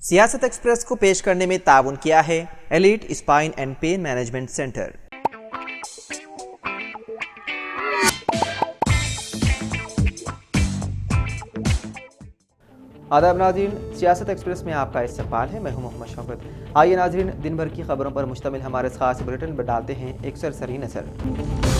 सियासत एक्सप्रेस को पेश करने में ताउन किया है elite spine and pain management centre. आदाब नाज़रीन, सियासत एक्सप्रेस में आपका इस्तकबाल है। मैं हूं मोहम्मद शौकत। आइए नाज़रीन, दिन भर की खबरों पर मुश्तमिल हमारे खास बुलेटिन पर डालते हैं एक सरसरी नज़र।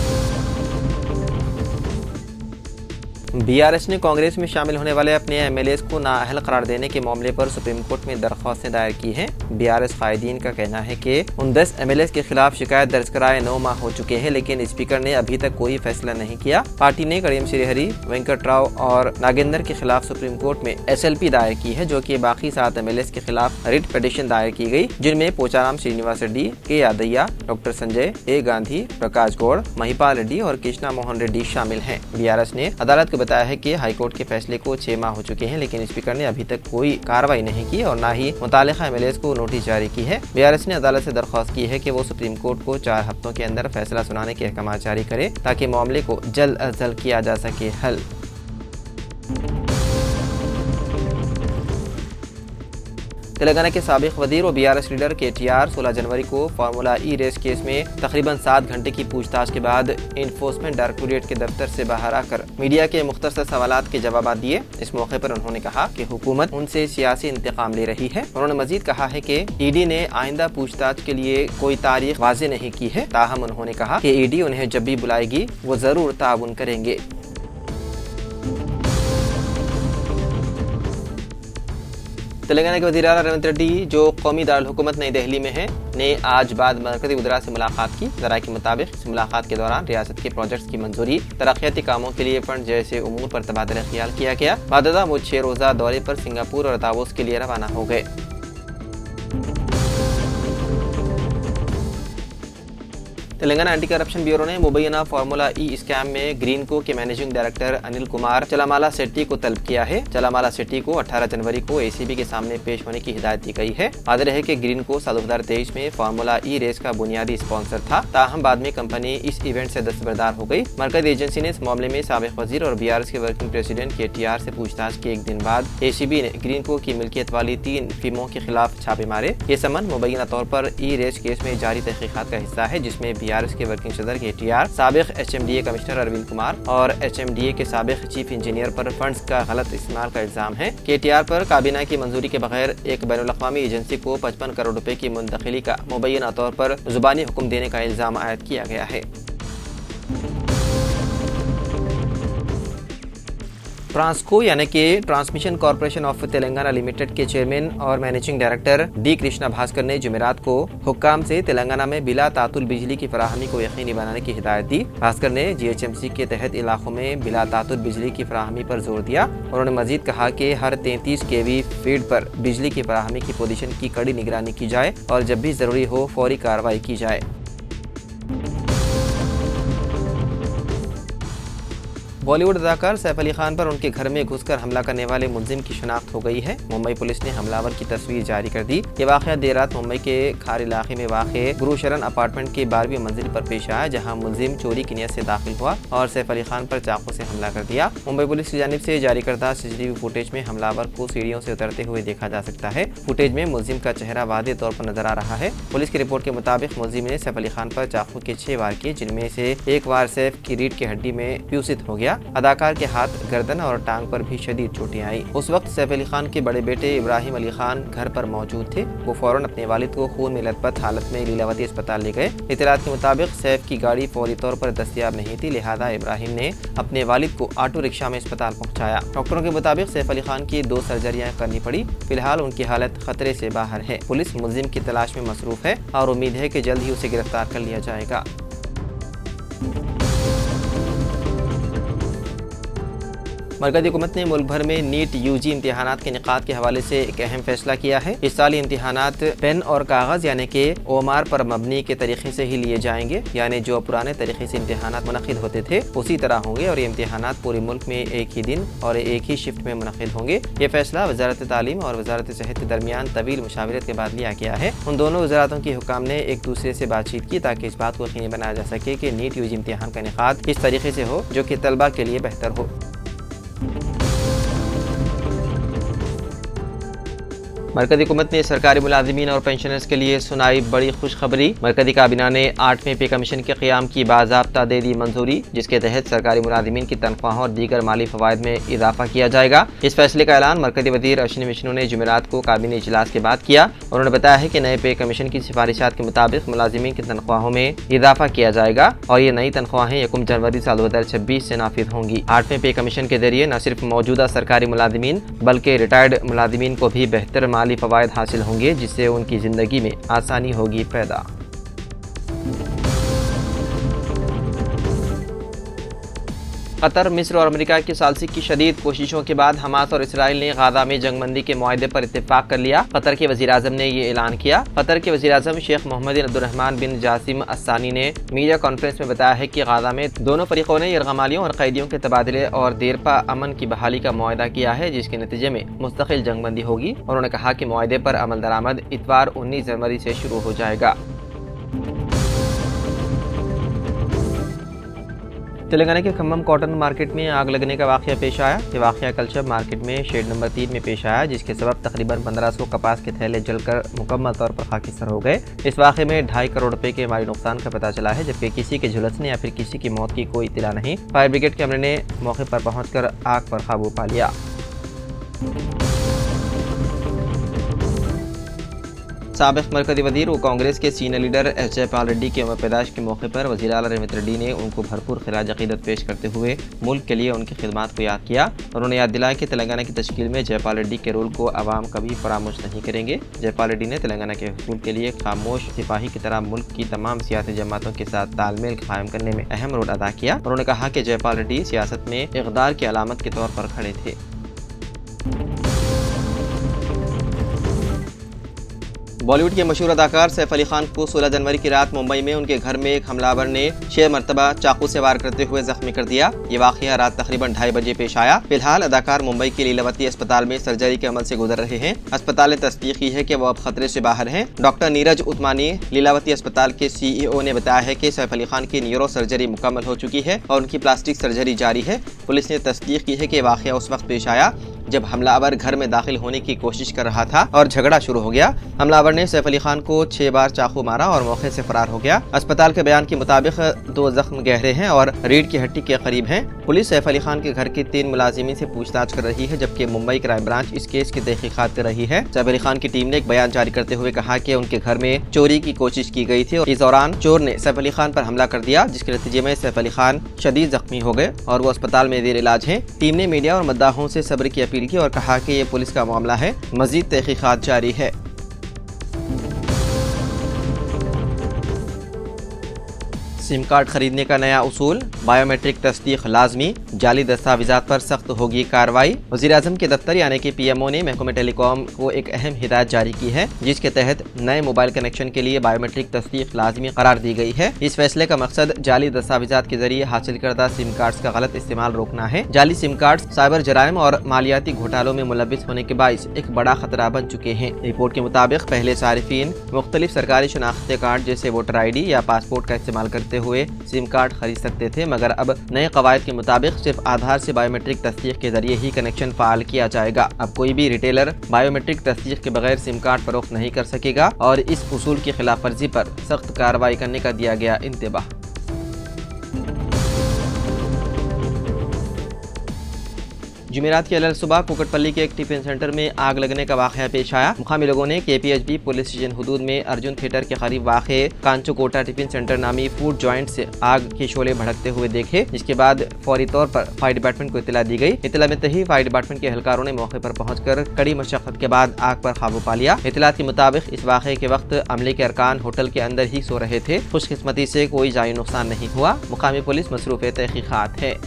बीआरएस ने कांग्रेस में शामिल होने वाले अपने एमएलएस को नाअहल करार देने के मामले पर सुप्रीम कोर्ट में दरख्वास्तें दायर की हैं। बीआरएस कायदीन का कहना है कि उन 10 एमएलएस के खिलाफ शिकायत दर्ज कराए 9 माह हो चुके हैं, लेकिन स्पीकर ने अभी तक कोई फैसला नहीं किया। पार्टी ने करीम श्रीहरि, वेंकट राव और नागेंद्र के खिलाफ सुप्रीम कोर्ट में एसएलपी दायर की है, जो कि बाकी 7 एमएलएस के खिलाफ रिट पिटीशन दायर की गई, जिनमें पोचाराम श्रीनिवास रेड्डी, के यादయ్య, डॉक्टर संजय ए गांधी, प्रकाश गौड़, महिपाल रेड्डी और कृष्णा मोहन रेड्डी शामिल हैं। बीआरएस ने अदालत को बताया है कि हाईकोर्ट के फैसले को 6 माह हो चुके हैं, लेकिन स्पीकर ने अभी तक कोई कार्रवाई नहीं की और न ही मुतालिका एमएलएस को नोटिस जारी की है। बीआरएस ने अदालत से दरख्वास्त की है कि वो सुप्रीम कोर्ट को 4 हफ्तों के अंदर फैसला सुनाने के अहकाम जारी करे, ताकि मामले को जल्द अज जल्द किया जा सके हल। तेलंगाना के साबिक वजीर और बीआरएस लीडर केटीआर 16 जनवरी को फार्मूला ई रेस केस में तकरीबन 7 घंटे की पूछताछ के बाद इन्फोर्समेंट डायरेक्टोरेट के दफ्तर से बाहर आकर मीडिया के मुख्तसर सवालात के जवाब दिए। इस मौके पर उन्होंने कहा कि हुकूमत उनसे सियासी इंतकाम ले रही है। उन्होंने मजीद कहा है कि ईडी ने आइंदा पूछताछ के लिए कोई तारीख वाज़ेह नहीं की है। ताहम उन्होंने कहा कि ईडी उन्हें जब भी बुलाएगी वो जरूर ताउन करेंगे। तेलंगाना के वज़ीर आला रेवंत रेड्डी, जो कौमी दारुल हुकूमत नई दिल्ली में है, ने आज बाद मरकज़ी वज़ीरा से मुलाकात की। ज़राए के मुताबिक इस मुलाकात के दौरान रियासत के प्रोजेक्ट्स की मंजूरी, तरक्याती कामों के लिए फंड जैसे उमूर पर तबादला ख्याल किया गया। बाद वो 6 रोज़ा दौरे पर सिंगापुर और दावोस के लिए रवाना हो गए। तेलंगाना एंटी करप्शन ब्यूरो ने मुबैना फार्मूला ई स्कैम में ग्रीनको के मैनेजिंग डायरेक्टर अनिल कुमार चलामाला शेट्टी को तलब किया है। चलामाला शेट्टी को 18 जनवरी को एसीबी के सामने पेश होने की हिदायत दी गई है। वाज़ेह है कि ग्रीनको साल 2023 में फार्मूला ई रेस का बुनियादी स्पॉन्सर था, ताहम बाद में कंपनी इस इवेंट से दस्तबरदार हो गई। मरकज़ी एजेंसी ने इस मामले में साबिक वजीर और बीआरएस के वर्किंग प्रेसिडेंट केटीआर से पूछताछ के एक दिन बाद एसीबी ने ग्रीनको की मिल्कियत वाली 3 फिल्मों के खिलाफ छापे मारे। ये समन मुबैना तौर पर ई रेस केस में जारी तहकीकात का हिस्सा है, जिसमें बीआरएस के वर्किंग सदर केटीआर, साबिक एचएमडीए कमिश्नर अरविंद कुमार और एचएमडीए के साबिक चीफ इंजीनियर पर फंड्स का गलत इस्तेमाल का इल्जाम है। केटीआर पर काबीना की मंजूरी के बगैर एक बैनुल-अक़वामी एजेंसी को 55 करोड़ रुपए की मुंतकिली का मुबैना तौर पर जुबानी हुक्म देने का इल्जाम आयद किया गया है। ट्रांसको यानी कि transmission corporation of Telangana limited के चेयरमैन और managing director D Krishna Bhaskar ने जुमेरात को हुक्काम से तेलंगाना में बिला तातुल बिजली की फराहमी को यकीनी बनाने की हिदायत दी। भास्कर ने जीएचएमसी के तहत इलाकों में बिला तातुल बिजली की फराहमी पर जोर दिया। उन्होंने मजीद कहा कि हर 33 केवी फीड पर बिजली की फराहमी की पोजीशन की कड़ी निगरानी की जाए और जब भी जरूरी हो फौरी कार्रवाई की जाए। बॉलीवुड अदाकार सैफ अली खान पर उनके घर में घुसकर हमला करने वाले मुलजिम की शिनाख्त हो गई है। मुंबई पुलिस ने हमलावर की तस्वीर जारी कर दी। ये वाक़या देर रात मुंबई के खार इलाके में वाक़े गुरुशरण अपार्टमेंट के 12वीं मंजिल पर पेश आया, जहां मुलजिम चोरी की नियत से दाखिल हुआ और सैफ अली खान पर चाकू से हमला कर दिया। मुंबई पुलिस की जानिब से जारी करदा सीसीटीवी फुटेज में हमलावर को सीढ़ियों से उतरते हुए देखा जा सकता है। फुटेज में मुलजिम का चेहरा वाज़ेह तौर पर नजर आ रहा है। पुलिस की रिपोर्ट के मुताबिक मुलजिम ने सैफ अली खान पर चाकू के 6 वार किए, जिनमें से एक वार सैफ की रीढ़ की हड्डी में प्यूसित हो गया। अदाकार के हाथ, गर्दन और टांग पर भी शदीद चोटें आई। उस वक्त सैफ अली खान के बड़े बेटे इब्राहिम अली खान घर पर मौजूद थे। वो फौरन अपने वालिद को खून में लथपथ हालत में लीलावती अस्पताल ले गए। इत्तलात के मुताबिक सैफ की गाड़ी फौरी तौर पर दस्तयाब नहीं थी, लिहाजा इब्राहिम ने अपने वालिद को ऑटो रिक्शा में अस्पताल पहुंचाया। डॉक्टरों के मुताबिक सैफ अली खान की 2 सर्जरियां करनी पड़ी। फिलहाल उनकी हालत खतरे से बाहर है। पुलिस मुलजिम की तलाश में मसरूफ है और उम्मीद है कि जल्द ही उसे गिरफ्तार कर लिया जाएगा। मरकज़ी हुकूमत ने मुल्क भर में नीट यूजी इम्तिहानात के इनेकाद के हवाले से एक अहम फैसला किया है। इस साल इम्तिहानात पेन और कागज़ यानी कि ओमार पर मबनी के तरीके से ही लिए जाएंगे, यानी जो पुराने तरीके से इम्तिहानात मुनक़िद होते थे उसी तरह होंगे और ये इम्तिहानात पूरे मुल्क में एक ही दिन और एक ही शिफ्ट में मुनक़िद होंगे। ये फैसला वज़ारत तालीम और वज़ारत सेहत के दरमियान तवील मुशावरत के बाद लिया गया है। उन दोनों वज़ारतों के हुक्काम ने एक दूसरे से बातचीत की ताकि इस बात को यकीनी बनाया जा सके कि नीट यूजी इम्तिहान का इनेकाद इस तरीके से हो जो कि तलबा के लिए बेहतर हो। मरकज़ी हुकूमत ने सरकारी मुलाजिमीन और पेंशनर्स के लिए सुनाई बड़ी खुशखबरी। मरकज़ी काबीना ने 8वें पे कमीशन के क़याम की बाज़ाब्ता दे दी मंजूरी, जिसके तहत सरकारी मुलाजिमीन की तनख्वाहों और दीगर माली फ़वाइद में इजाफा किया जाएगा। इस फैसले का ऐलान मरकज़ी वज़ीर अश्विनी विष्णु ने जुमेरात को काबीना इजलास के बाद किया। उन्होंने बताया है कि नए पे कमीशन की सिफारिशात के मुताबिक मुलाजिमीन की तनख्वाहों में इजाफा किया जाएगा और ये नई तनख्वाहें 1 जनवरी साल 2026 से नाफिज होंगी। 8वें पे कमीशन के जरिए न सिर्फ मौजूदा सरकारी मुलाजिमीन बल्कि रिटायर्ड मुलाजिमीन को भी बेहतर माली फ़वाइद हासिल होंगे, जिससे उनकी ज़िंदगी में आसानी होगी पैदा। कतर, मिस्र और अमेरिका की सालसी की शदीद कोशिशों के बाद हमास और इसराइल ने गाजा में जंगबंदी के मुआहदे पर इत्तेफाक कर लिया। कतर के वज़ीर आज़म ने ये ऐलान किया। कतर के वज़ीर आज़म शेख मोहम्मद बिन अब्दुर्रहमान बिन जासिम अस्सानी ने मीडिया कॉन्फ्रेंस में बताया है कि गाजा में दोनों फरीकों ने यरगमालियों और कैदियों के तबादले और देरपा अमन की बहाली का मुआहदा किया है, जिसके नतीजे में मुस्तकिल जंगबंदी होगी। उन्होंने कहा कि मुआहदे पर अमल दरामद इतवार 19 जनवरी से शुरू हो जाएगा। तेलंगाना के खम्मम कॉटन मार्केट में आग लगने का वाक़या पेश आया। ये वाक़या कल शब मार्केट में शेड नंबर 3 में पेश आया, जिसके सबब तकरीबन 1500 कपास के थैले जलकर मुकम्मल तौर पर खाकिस्तान हो गए। इस वाक़े में 2.5 करोड़ रुपए के माली नुकसान का पता चला है, जबकि किसी के झुलसने या फिर किसी की मौत की कोई इत्तला नहीं। फायर ब्रिगेड के अमले ने मौके पर पहुंचकर आग पर काबू पा लिया। साबिक़ मरकज़ी वज़ीर व कांग्रेस के senior leader S Jaipal Reddy के यौम पैदाइश के मौके पर वज़ीर आला रेवंत रेड्डी ने उनको भरपूर खिराज अक़ीदत पेश करते हुए मुल्क के लिए उनकी खिदमत को याद किया। उन्होंने याद दिलाया कि तेलंगाना की तश्कील में जयपाल रेड्डी के रोल को अवाम कभी फरामोश नहीं करेंगे। जयपाल रेड्डी ने तेलंगाना के हुसूल के लिए खामोश सिपाही की तरह मुल्क की तमाम सियासी जमातों के साथ तालमेल कायम करने में अहम रोल अदा किया। उन्होंने कहा कि जयपाल रेड्डी सियासत में इक़्तिदार की अलामत के तौर पर खड़े थे। बॉलीवुड के मशहूर अदाकार सैफ अली खान को 16 जनवरी की रात मुंबई में उनके घर में एक हमलावर ने 6 मरतबा चाकू से वार करते हुए जख्मी कर दिया। ये वाक़या रात तकरीबन 2:30 बजे पेश आया। फिलहाल अदाकार मुंबई के लीलावती अस्पताल में सर्जरी के अमल से गुजर रहे हैं। अस्पताल ने तस्दीक की है कि वो अब खतरे से बाहर हैं। डॉक्टर नीरज उस्मानी लीलावती अस्पताल के CEO ने बताया है कि सैफ अली खान की न्यूरो सर्जरी मुकम्मल हो चुकी है और उनकी प्लास्टिक सर्जरी जारी है। पुलिस ने तस्दीक की है कि वाक़या उस वक्त पेश आया जब हमलावर घर में दाखिल होने की कोशिश कर रहा था और झगड़ा शुरू हो गया। हमलावर ने सैफ अली खान को 6 बार चाकू मारा और मौके से फरार हो गया। अस्पताल के बयान के मुताबिक 2 जख्म गहरे हैं और रीढ़ की हड्डी के करीब हैं। पुलिस सैफ अली खान के घर के 3 मुलाजिमीन से पूछताछ कर रही है, जबकि मुंबई क्राइम ब्रांच इस केस की तहकीकात कर रही है। सैफ अली खान की टीम ने एक बयान जारी करते हुए कहा कि उनके घर में चोरी की कोशिश की गई थी और इस दौरान चोर ने सैफ अली खान पर हमला कर दिया, जिसके नतीजे में सैफ अली खान शदीद जख्मी हो गए और वो अस्पताल में जेर इलाज हैं। टीम ने मीडिया और मद्दाहों से सब्र की अपील की और कहा कि ये पुलिस का मामला है, मजीद तहकीकात जारी है। सिम कार्ड खरीदने का नया उसूल, बायोमेट्रिक तस्दीक लाजमी, जाली दस्तावेजात पर सख्त होगी कार्रवाई। वज़ीर आज़म के दफ्तर यानी कि PMO ने महकमे टेलीकॉम को एक अहम हिदायत जारी की है, जिसके तहत नए मोबाइल कनेक्शन के लिए बायोमेट्रिक तस्दीक लाजमी करार दी गई है। इस फैसले का मकसद जाली दस्तावेजात के जरिए हासिल करदा सिम कार्ड का गलत इस्तेमाल रोकना है। जाली सिम कार्ड साइबर जराइम और मालियाती घोटालों में मुलविस होने के बाइस एक बड़ा खतरा बन चुके हैं। रिपोर्ट के मुताबिक पहले सारिफीन मुख्तलिफ सरकारी शनाख्ती कार्ड जैसे वोटर ID या पासपोर्ट का इस्तेमाल करते हुए सिम कार्ड खरीद सकते थे, मगर अब नए कवायद के मुताबिक सिर्फ आधार से बायोमेट्रिक तस्दीक के जरिए ही कनेक्शन फाल किया जाएगा। अब कोई भी रिटेलर बायोमेट्रिक तस्दीक के बगैर सिम कार्ड फरोख्त नहीं कर सकेगा और इस उसूल की खिलाफ वर्जी पर सख्त कार्रवाई करने का दिया गया इंतबाह। जुमेरात की अलग सुबह कुकटपल्ली के एक टिफिन सेंटर में आग लगने का वाक़या पेश आया। मुकामी लोगों ने KPHB पुलिस स्टेशन हुदूद में अर्जुन थिएटर के करीब वाक़े कांचोकोटा टिफिन सेंटर नामी फूड जॉइंट से आग के शोले भड़कते हुए देखे, जिसके बाद फौरी तौर पर फायर डिपार्टमेंट को इत्तला दी गई। इत्तला मिलते ही फायर डिपार्टमेंट के एहलकारों ने मौके पर पहुंचकर कड़ी मशक्कत के बाद आग पर काबू पा लिया। इत्तलात के मुताबिक इस वाक़े के वक्त अमले के अरकान होटल के अंदर ही सो रहे थे। खुशकिस्मती से कोई जानी नुकसान नहीं हुआ। मुकामी पुलिस मसरूफ़ तहकीकात है।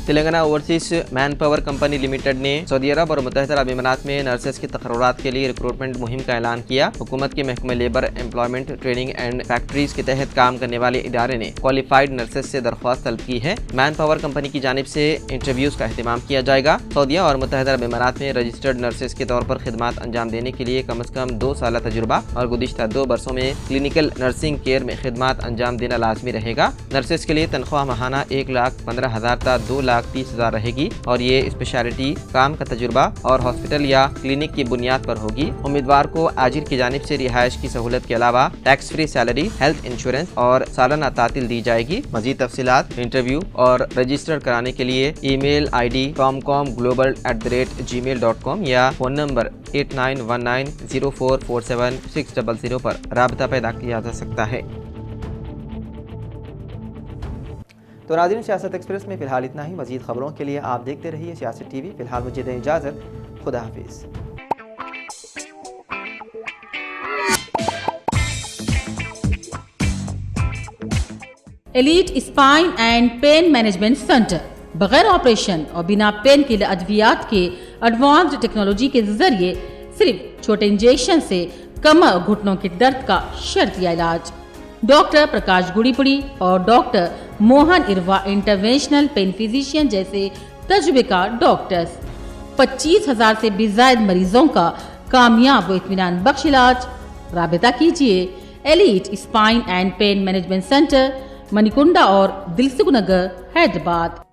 Telangana overseas man power company limited ने सऊदी अरब और मुत्तहिदा अरब अमीरात में नर्सेस की तकर्रुरात के लिए रिक्रूटमेंट मुहिम का ऐलान किया। हुकूमत के महकमे labour employment training and factories के तहत काम करने वाले इदारे ने क्वालिफाइड नर्सेस से दरख्वास्त तलब की है। मैन पावर कंपनी की जानिब से इंटरव्यूज का अहतमाम किया जाएगा। सऊदी और मुत्तहिदा अरब अमीरात में रजिस्टर्ड नर्सेस के तौर पर खिदमत अंजाम देने के लिए कम अज कम 2 साल तजुर्बा और गुज़िश्ता 2 बरसों में क्लिनिकल नर्सिंग केयर में खिदमत अंजाम देना लाजमी रहेगा। नर्सेस के लिए तनख्वाह माहाना 1,15,000 ta 2 लाख 1,30,000 रहेगी और ये स्पेशलिटी, काम का तजुर्बा और हॉस्पिटल या क्लिनिक की बुनियाद पर होगी। उम्मीदवार को आजिर की जानिब से रिहाइश की सहूलत के अलावा tax free salary, health insurance और सालाना तातिल दी जाएगी। मजीद तफसीलात, इंटरव्यू और रजिस्टर कराने के लिए ईमेल ID comcomglobal@gmail.com या फोन नंबर 8919044760 पर राबता पैदा किया जा सकता है। तो नाज़रीन, सियासत एक्सप्रेस में फ़िलहाल इतना ही। मज़ीद ख़बरों के लिए आप देखते रहिए सियासत TV। फ़िलहाल मुझे दें इजाज़त। खुदा हाफिज़। Elite spine and pain management centre बगैर ऑपरेशन और बिना पेन किलर अद्वियात के एडवांस्ड टेक्नोलॉजी के जरिए सिर्फ छोटे इंजेक्शन से कमर और घुटनों के दर्द का शर्तिया इलाज। डॉक्टर प्रकाश गुड़ीपुड़ी और doctor Mohan Irva interventional pain physician जैसे तजुर्बेकार डॉक्टर्स 25,000 से भी ज्यादा मरीजों का कामयाब व इत्मीनान बख्श इलाज। राबिता कीजिए elite spine and pain management centre, Manikunda और दिलसुख नगर, हैदराबाद।